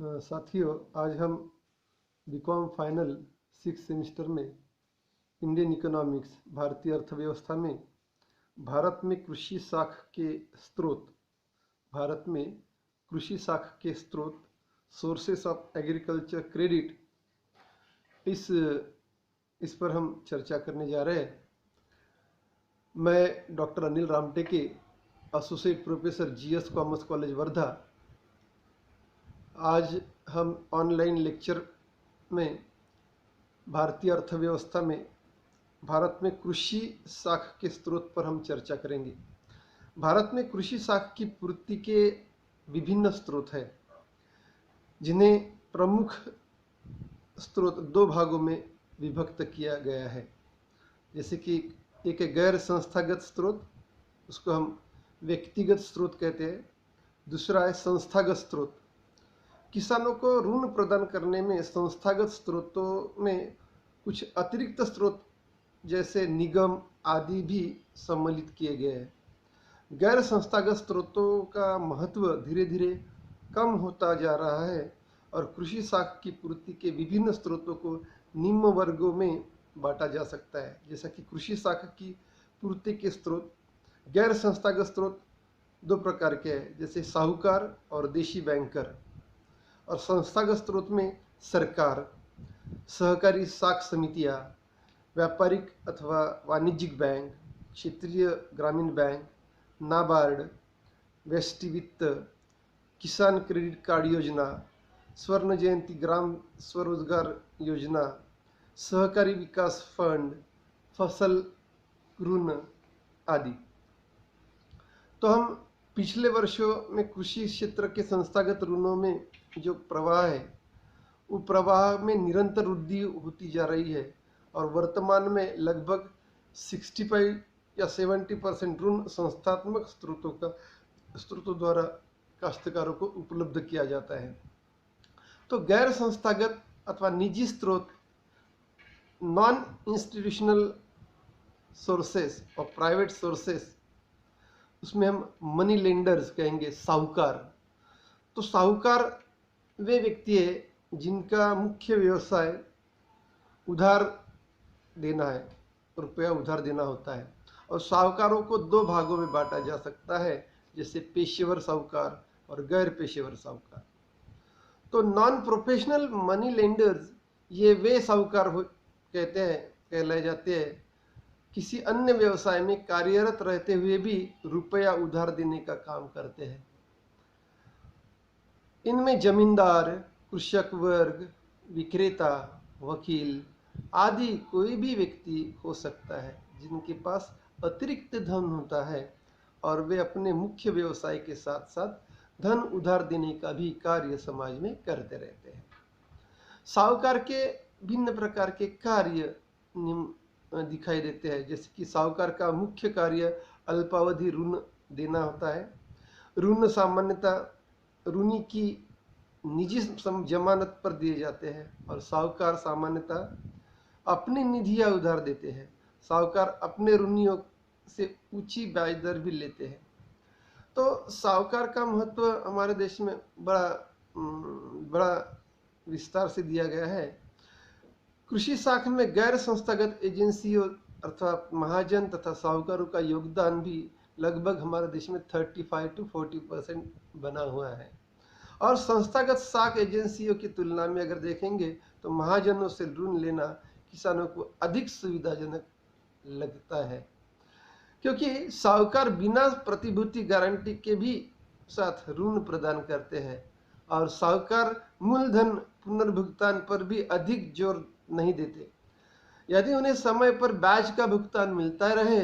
साथियों, आज हम बीकॉम फाइनल 6 सेमेस्टर में इंडियन इकोनॉमिक्स भारतीय अर्थव्यवस्था में भारत में कृषि शाख के स्रोत भारत में कृषि शाख के स्रोत सोर्सेस ऑफ एग्रीकल्चर क्रेडिट इस पर हम चर्चा करने जा रहे हैं। मैं doctor Anil Ramteke, associate professor GS commerce college Wardha. आज हम ऑनलाइन लेक्चर में भारतीय अर्थव्यवस्था में भारत में कृषि शाख के स्रोत पर हम चर्चा करेंगे। भारत में कृषि शाख की पूर्ति के विभिन्न स्रोत हैं, जिन्हें प्रमुख स्रोत दो भागों में विभक्त किया गया है। जैसे कि एक है गैर संस्थागत स्रोत, उसको हम व्यक्तिगत स्रोत कहते हैं। दूसरा है संस्थागत स्रोत। किसानों को ऋण प्रदान करने में संस्थागत स्रोतों में कुछ अतिरिक्त स्रोत जैसे निगम आदि भी सम्मिलित किए गए हैं। गैर संस्थागत स्रोतों का महत्व धीरे धीरे कम होता जा रहा है और कृषि शाख की पूर्ति के विभिन्न स्रोतों को निम्न वर्गों में बांटा जा सकता है। जैसा कि कृषि शाख की पूर्ति के स्रोत गैर संस्थागत स्रोत दो प्रकार के हैं, जैसे साहूकार और देशी बैंकर। और संस्थागत स्रोत में सरकार, सहकारी शाख समितियां, व्यापारिक अथवा वाणिज्यिक बैंक, क्षेत्रीय ग्रामीण बैंक, नाबार्ड, व्यष्टि वित्त, किसान क्रेडिट कार्ड योजना, स्वर्ण जयंती ग्राम स्वरोजगार योजना, सहकारी विकास फंड, फसल ऋण आदि। तो हम पिछले वर्षों में कृषि क्षेत्र के संस्थागत ऋणों में जो प्रवाह है, वो प्रवाह में निरंतर वृद्धि होती जा रही है और वर्तमान में लगभग 65 या 70% ऋण संस्थात्मक स्रोतों द्वारा काश्तकारों को उपलब्ध किया जाता है। तो गैर संस्थागत अथवा निजी स्रोत, नॉन इंस्टीट्यूशनल सोर्सेस और प्राइवेट सोर्सेस, उसमें हम मनी लेंडर्स कहेंगे, साहूकार। तो साहूकार वे व्यक्ति है जिनका मुख्य व्यवसाय उधार देना है, रुपया उधार देना होता है। और साहूकारों को दो भागों में बांटा जा सकता है, जैसे पेशेवर साहूकार और गैर पेशेवर साहूकार। तो नॉन प्रोफेशनल मनी लेंडर्स ये वे साहूकार कहलाए जाते हैं किसी अन्य व्यवसाय में कार्यरत रहते हुए भी रुपया उधार देने का काम करते हैं। इनमें जमींदार, कृषक वर्ग, विक्रेता, वकील आदि कोई भी व्यक्ति हो सकता है जिनके पास अतिरिक्त धन होता है और वे अपने मुख्य व्यवसाय के साथ साथ धन उधार देने का भी कार्य समाज में करते रहते हैं। साहूकार के भिन्न प्रकार के कार्य दिखाई देते हैं, जैसे कि साहूकार का मुख्य कार्य अल्पावधि ऋण देना होता है। ऋण सामान्यतः ऋणी की निजी जमानत पर दिए जाते हैं और साहूकार सामान्यतः अपनी निधियां उधार देते हैं। साहूकार अपने ऋणियों से ऊंची ब्याज दर भी लेते हैं। तो साहूकार का महत्व हमारे देश में बड़ा विस्तार से दिया गया है। कृषि शाख में गैर संस्थागत एजेंसियों अर्थात महाजन तथा साहूकारों का योगदान भी लगभग हमारे देश में 35 to 40% बना हुआ है। और संस्थागत शाख एजेंसियों की तुलना में अगर देखेंगे तो महाजनों से ऋण लेना किसानों को अधिक सुविधाजनक लगता है, क्योंकि साहूकार बिना प्रतिभूति गारंटी के भी साथ ऋण प्रदान करते हैं और साहूकार मूलधन पुनर्भुगतान पर भी अधिक जोर नहीं देते। यदि उन्हें समय पर ब्याज का भुगतान मिलता रहे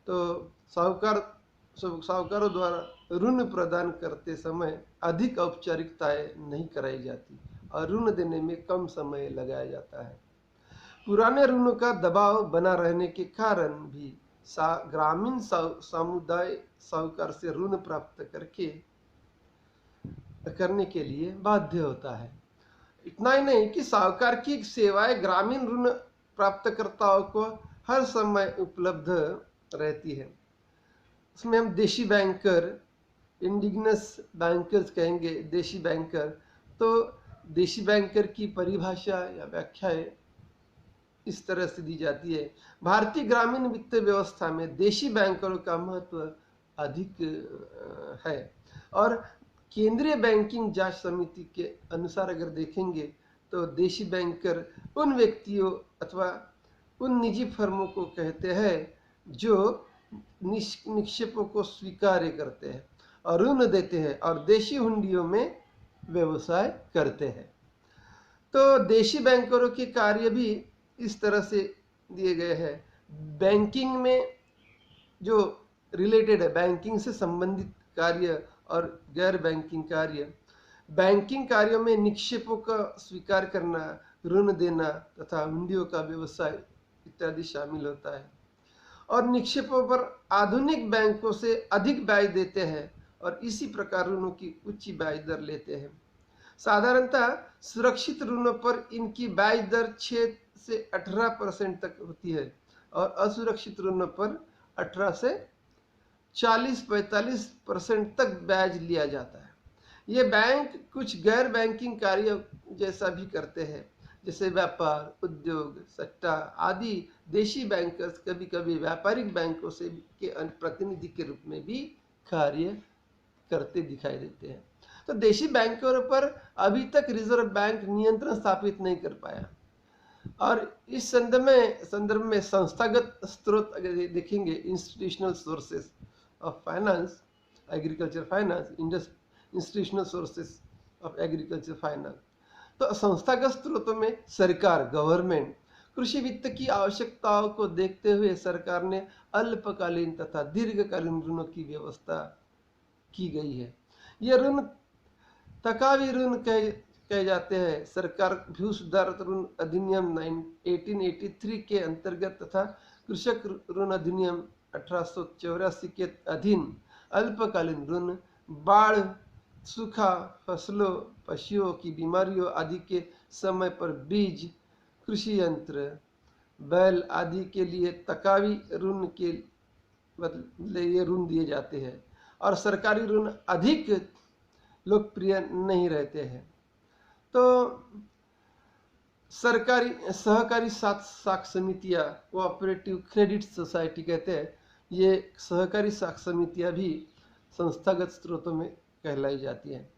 तो साहूकारों द्वारा ऋण प्रदान करते समय अधिक औपचारिकताएं नहीं कराई जाती और ऋण देने में कम समय लगाया जाता है। पुराने ऋणों का दबाव बना रहने के कारण भी ग्रामीण समुदाय साहूकार से ऋण प्राप्त करने के लिए बाध्य होता है। इतना ही नहीं कि साहूकार की सेवाएं ग्रामीण ऋण प्राप्तकर्ताओं को हर समय उपलब्ध रहती है। इसमें हम देशी बैंकर, इंडिजिनस बैंकर्स कहेंगे, देशी बैंकर तो देशी बैंकर की परिभाषा या व्याख्याएं इस तरह से दी जाती है। भारतीय ग्रामीण वित्त व्यवस्था में देशी बैंकरों का महत्व अधिक है। और केंद्रीय बैंकिंग जांच समिति के अनुसार अगर देखेंगे तो देशी बैंकर उन व्यक्तियों अथवा उन निजी फर्मों को कहते हैं जो निक्षेपों को स्वीकार करते हैं और ऋण देते हैं और देशी हुंडियों में व्यवसाय करते हैं। तो देशी बैंकरों के कार्य भी इस तरह से दिए गए हैं। बैंकिंग में जो रिलेटेड है, बैंकिंग से संबंधित कार्य और गैर बैंकिंग कार्य। बैंकिंग कार्यों में निक्षेपों का स्वीकार करना, ऋण देना तथा हुंडियों का व्यवसाय इत्यादि शामिल होता है। और निक्षेपों पर आधुनिक बैंकों से अधिक ब्याज देते हैं और इसी प्रकार ऋणों की उच्च ब्याज दर लेते हैं। साधारणतः सुरक्षित ऋणों पर इनकी ब्याज दर 6 से 18% तक होती है और असुरक्षित ऋणों पर 18 से 40-45% तक ब्याज लिया जाता है। ये बैंक कुछ गैर बैंकिंग कार्य जैसा भी करते हैं, जैसे व्यापार, उद्योग, सट्टा आदि। देशी बैंकर्स कभी कभी व्यापारिक बैंकों से के प्रतिनिधि के रूप में भी कार्य करते दिखाई देते हैं। तो देशी बैंकों पर अभी तक रिजर्व बैंक नियंत्रण स्थापित नहीं कर पाया। और इस संदर्भ में संस्थागत स्रोत अगर देखेंगे, institutional sources of finance, agriculture finance, institutional sources of agriculture finance. तो संस्थागत स्रोतों में सरकार, गवर्नमेंट, कृषि वित्त की आवश्यकताओं को देखते हुए सरकार ने अल्पकालीन तथा दीर्घकालीन ऋणों की व्यवस्था की गई है। ये ऋण तकावी ऋण कहे जाते हैं। सरकार भू सुधार ऋण अधिनियम 1883 के अंतर्गत तथा कृषक ऋण अधिनियम 1884 के अधीन अल्पकालीन ऋण बाढ़, सूखा, फसलों, पशुओं की बीमारियों आदि के समय पर बीज, कृषि यंत्र, बैल आदि के लिए तकावी ऋण के बदले ये ऋण दिए जाते हैं और सरकारी ऋण अधिक लोकप्रिय नहीं रहते हैं। तो सरकारी सहकारी साख समितियां, कोऑपरेटिव क्रेडिट सोसाइटी कहते हैं, ये सहकारी साख समितियां भी संस्थागत स्रोतों में कहलाई जाती है।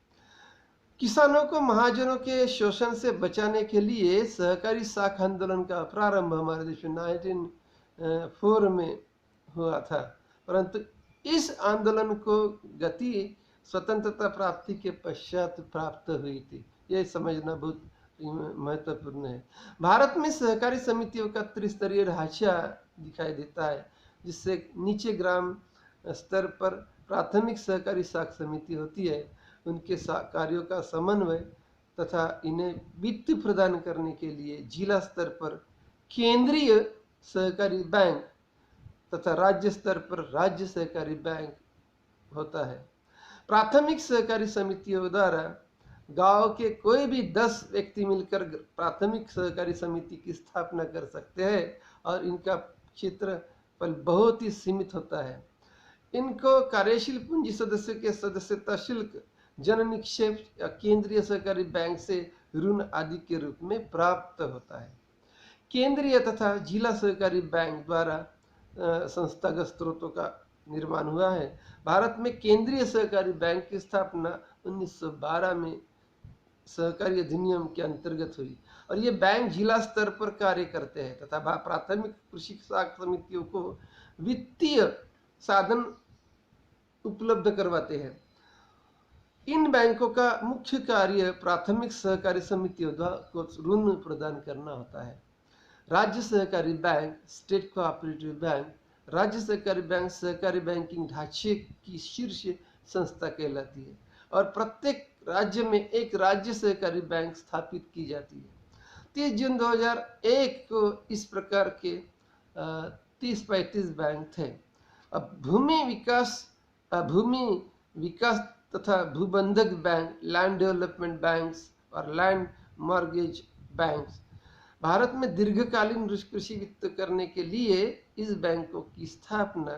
किसानों को महाजनों के शोषण से बचाने के लिए सहकारी साख आंदोलन का प्रारंभ हमारे देश में 1904 में हुआ था, परंतु इस आंदोलन को गति स्वतंत्रता प्राप्ति के पश्चात प्राप्त हुई थी। यह समझना बहुत महत्वपूर्ण है। भारत में सहकारी समितियों का त्रिस्तरीय ढांचा दिखाई देता है, जिससे नीचे ग्राम स्तर पर प्राथमिक सहकारी साख समिति होती है। उनके कार्यों का समन्वय तथा इन्हें वित्त प्रदान करने के लिए जिला स्तर पर केंद्रीय सहकारी बैंक तथा राज्य स्तर पर राज्य सहकारी बैंक होता है। प्राथमिक सहकारी समितियों द्वारा गांव के कोई भी 10 व्यक्ति मिलकर प्राथमिक सहकारी समिति की स्थापना कर सकते हैं और इनका क्षेत्रफल बहुत ही सीमित होता है। इनको कार्यशील पूंजी सदस्य के सदस्यता शुल्क, जन निक्षेप या केंद्रीय सहकारी बैंक से ऋण आदि के रूप में प्राप्त होता है। केंद्रीय तथा जिला सहकारी बैंक द्वारा संस्थागत स्रोतों का निर्माण हुआ है। भारत में केंद्रीय सहकारी बैंक की स्थापना 1912 में सहकारी अधिनियम के अंतर्गत हुई और ये बैंक जिला स्तर पर कार्य करते हैं तथा प्राथमिक कृषि साख समितियों को वित्तीय साधन उपलब्ध करवाते हैं। इन बैंकों का मुख्य कार्य प्राथमिक सहकारी समितियों को ऋण प्रदान करना होता है। राज्य सहकारी बैंक, स्टेट कोऑपरेटिव बैंक, राज्य सहकारी बैंक सहकारी बैंकिंग ढांचे की शीर्ष संस्था कहलाती है और प्रत्येक राज्य में एक राज्य सहकारी बैंक स्थापित की जाती है। 30 जून 2001 को इस प्रकार के 30-35 बैंक थे। अब भूमि विकास तथा भूबंधक बैंक, लैंड डेवलपमेंट बैंक्स और लैंड मॉर्गेज बैंक्स। भारत में दीर्घकालीन कृषि वित्त करने के लिए इस बैंकों की स्थापना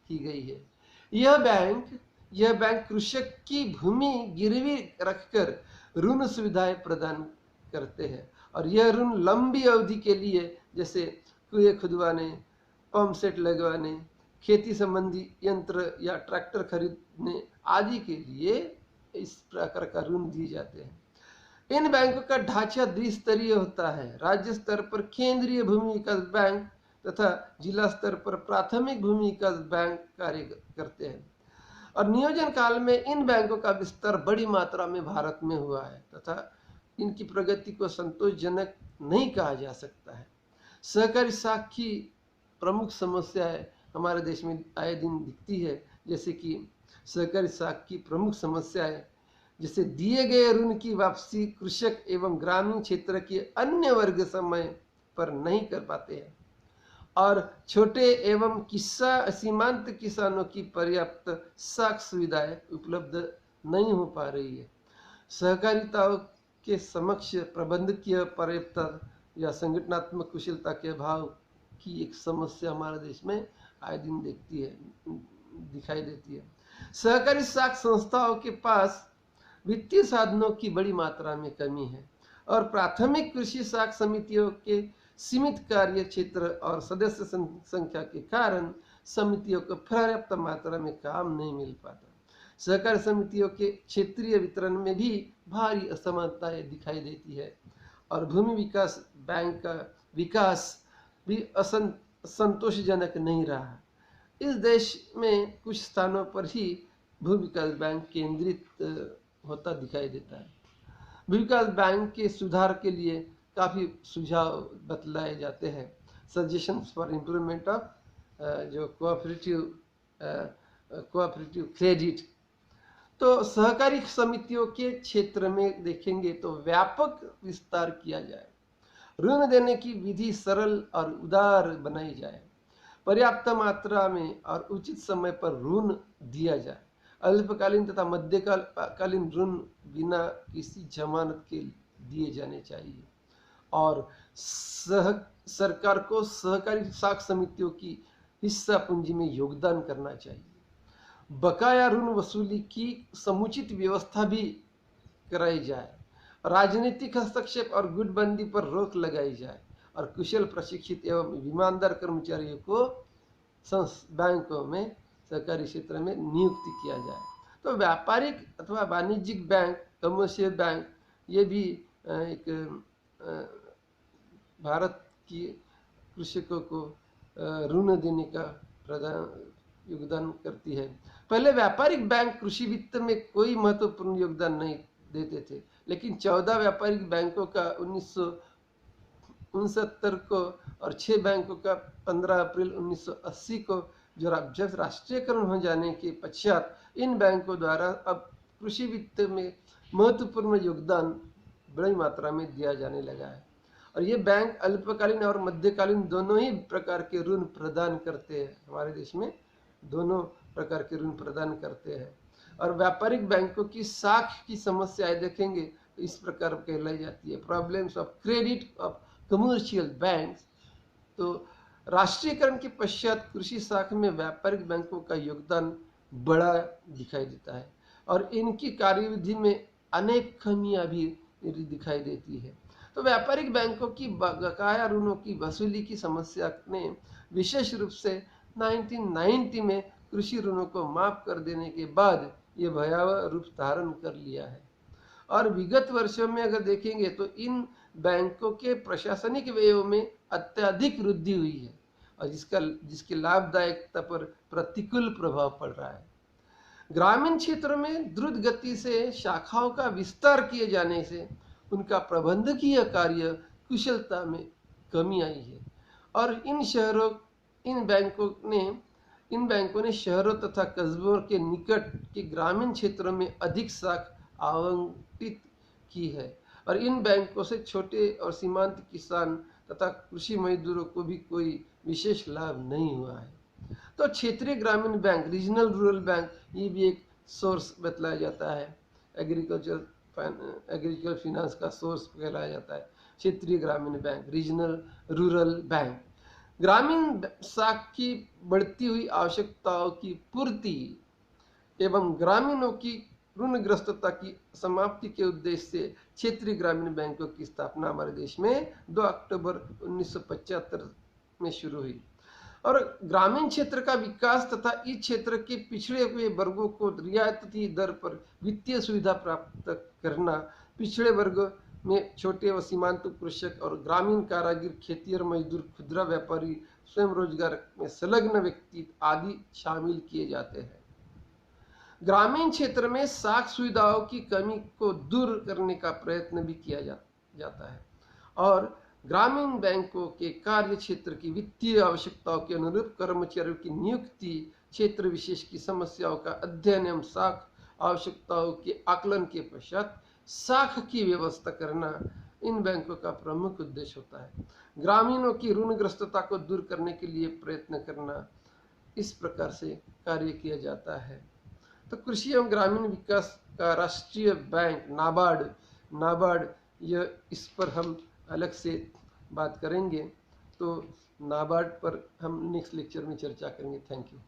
की गई है। यह बैंक यह बैंक कृषक की भूमि गिरवी रखकर ऋण सुविधाएं प्रदान करते हैं और यह ऋण लंबी अवधि के लिए, जैसे कुएं खुदवाने, पंप सेट लगवाने, खेती संबंधी यंत्र या ट्रैक्टर खरीदने आदि के लिए इस प्रकार का ऋण दिए जाते हैं। इन बैंकों का ढांचा द्विस्तरीय होता है। राज्य स्तर पर केंद्रीय भूमि विकास बैंक तथा जिला स्तर पर प्राथमिक भूमि विकास बैंक कार्य करते हैं और नियोजन काल में इन बैंकों का विस्तार बड़ी मात्रा में भारत में हुआ है तथा इनकी प्रगति को संतोषजनक नहीं कहा जा सकता है। सहकारी साख की प्रमुख समस्याएं हमारे देश में आए दिन दिखती है, जैसे कि सहकारी साख की प्रमुख समस्याएं जैसे दिए गए ऋण की वापसी कृषक एवं ग्रामीण क्षेत्र के अन्य वर्ग समय पर नहीं कर पाते हैं और छोटे एवं सीमांत किसानों की पर्याप्त साख सुविधाएं उपलब्ध नहीं हो पा रही है। सहकारिताओं के समक्ष प्रबंधकीय पर्याप्तता या संगठनात्मक कुशलता के अभाव की एक समस्या हमारे देश में आए दिन दिखाई देती है। सहकारी साख संस्थाओं के पास वित्तीय साधनों की बड़ी मात्रा में कमी है और प्राथमिक कृषि साख समितियों के सीमित कार्य क्षेत्र और सदस्य संख्या के कारण समितियों को पर्याप्त मात्रा में काम नहीं मिल पाता। सहकारी समितियों के क्षेत्रीय वितरण में भी भारी असमानताएं दिखाई देती है और भूमि विकास बैंक का विकास भी संतोषजनक नहीं रहा। इस देश में कुछ स्थानों पर ही भू विकास बैंक केंद्रित होता दिखाई देता है। भू विकास बैंक के सुधार के लिए काफ़ी सुझाव बतलाए जाते हैं। सजेशंस फॉर इम्प्रूवमेंट ऑफ जो कोऑपरेटिव क्रेडिट। तो सहकारी समितियों के क्षेत्र में देखेंगे तो व्यापक विस्तार किया जाए, ऋण देने की विधि सरल और उदार बनाई जाए, पर्याप्त मात्रा में और उचित समय पर ऋण दिया जाए, अल्पकालीन तथा मध्यकालीन ऋण बिना किसी जमानत के दिए जाने चाहिए और सरकार को सहकारी साख समितियों की हिस्सा पूंजी में योगदान करना चाहिए। बकाया ऋण वसूली की समुचित व्यवस्था भी कराई जाए, राजनीतिक हस्तक्षेप और गुटबंदी पर रोक लगाई जाए और कुशल प्रशिक्षित एवं ईमानदार कर्मचारियों को बैंकों में सहकारी क्षेत्र में नियुक्ति किया जाए। तो व्यापारिक अथवा वाणिज्यिक बैंक, कमर्शियल बैंक, ये भी एक भारत की कृषकों को ऋण देने का योगदान करती है। पहले व्यापारिक बैंक कृषि वित्त में कोई महत्वपूर्ण योगदान नहीं देते थे, लेकिन 14 व्यापारिक बैंकों का 1969 को और 6 बैंकों का 15 अप्रैल 1980 को जब राष्ट्रीयकरण हो जाने के पश्चात इन बैंकों द्वारा अब कृषि वित्त में महत्वपूर्ण योगदान बड़ी मात्रा में दिया जाने लगा है और ये बैंक अल्पकालीन और मध्यकालीन दोनों ही प्रकार के ऋण प्रदान करते हैं। हमारे देश में दोनों प्रकार के ऋण प्रदान करते हैं और व्यापारिक बैंकों की साख की समस्याएं देखेंगे तो इस प्रकार कहलाई जाती है, problems of credit of commercial banks. तो राष्ट्रीयकरण के पश्चात कृषि शाखा में व्यापारिक बैंकों का योगदान बड़ा दिखाई देता है और इनकी कार्यविधि में अनेक खामियां भी दिखाई देती है। तो व्यापारिक बैंकों की बकाया ऋणों की वसूली की समस्या ने विशेष रूप से 1990 में कृषि ऋणों को माफ कर देने के बाद ये भयावह रूप धारण कर लिया है और विगत वर्षों में अगर देखेंगे तो इन बैंकों के प्रशासनिक व्ययों में अत्यधिक वृद्धि हुई है और जिसके लाभदायकता पर प्रतिकूल प्रभाव पड़ रहा है। ग्रामीण क्षेत्रों में द्रुत गति से शाखाओं का विस्तार किए जाने से उनका प्रबंधकीय कार्य कुशलता में कमी आई है और इन बैंकों ने शहरों तथा कस्बों के निकट के ग्रामीण क्षेत्रों में अधिक शाख आवंटित की है और इन बैंकों से छोटे और सीमांत किसान तथा कृषि मजदूरों को भी कोई विशेष लाभ नहीं हुआ है। तो क्षेत्रीय ग्रामीण बैंक, रीजनल रूरल बैंक, ये भी एक सोर्स बतलाया जाता है, एग्रीकल्चर फिनांस का सोर्स कहलाया जाता है। क्षेत्रीय ग्रामीण बैंक, रीजनल रूरल बैंक, ग्रामीण शाख की बढ़ती हुई आवश्यकताओं की पूर्ति एवं ग्रामीणों की ऋणग्रस्तता की समाप्ति के उद्देश्य से क्षेत्रीय ग्रामीण बैंकों की स्थापना हमारे देश में 2 अक्टूबर 1975 में शुरू हुई। और ग्रामीण क्षेत्र का विकास तथा इस क्षेत्र के पिछड़े हुए वर्गों को रियायती दर पर वित्तीय सुविधा प्राप्त करना, पिछड़े वर्ग में छोटे व सीमांत कृषक और ग्रामीण कारीगर, खेती और मजदूर, खुदरा व्यापारी, स्वयं रोजगार में संलग्न व्यक्ति आदि शामिल किए जाते हैं। ग्रामीण क्षेत्र में साख सुविधाओं की कमी को दूर करने का प्रयत्न भी किया जाता है और ग्रामीण बैंकों के कार्य क्षेत्र की वित्तीय आवश्यकताओं के अनुरूप कर्मचारियों की नियुक्ति, क्षेत्र विशेष की समस्याओं का अध्ययन एवं साख आवश्यकताओं के आकलन के पश्चात साख की व्यवस्था करना इन बैंकों का प्रमुख उद्देश्य होता है। ग्रामीणों की ऋणग्रस्तता को दूर करने के लिए प्रयत्न करना, इस प्रकार से कार्य किया जाता है। तो कृषि एवं ग्रामीण विकास का राष्ट्रीय बैंक नाबार्ड यह इस पर हम अलग से बात करेंगे। तो नाबार्ड पर हम नेक्स्ट लेक्चर में चर्चा करेंगे। Thank you.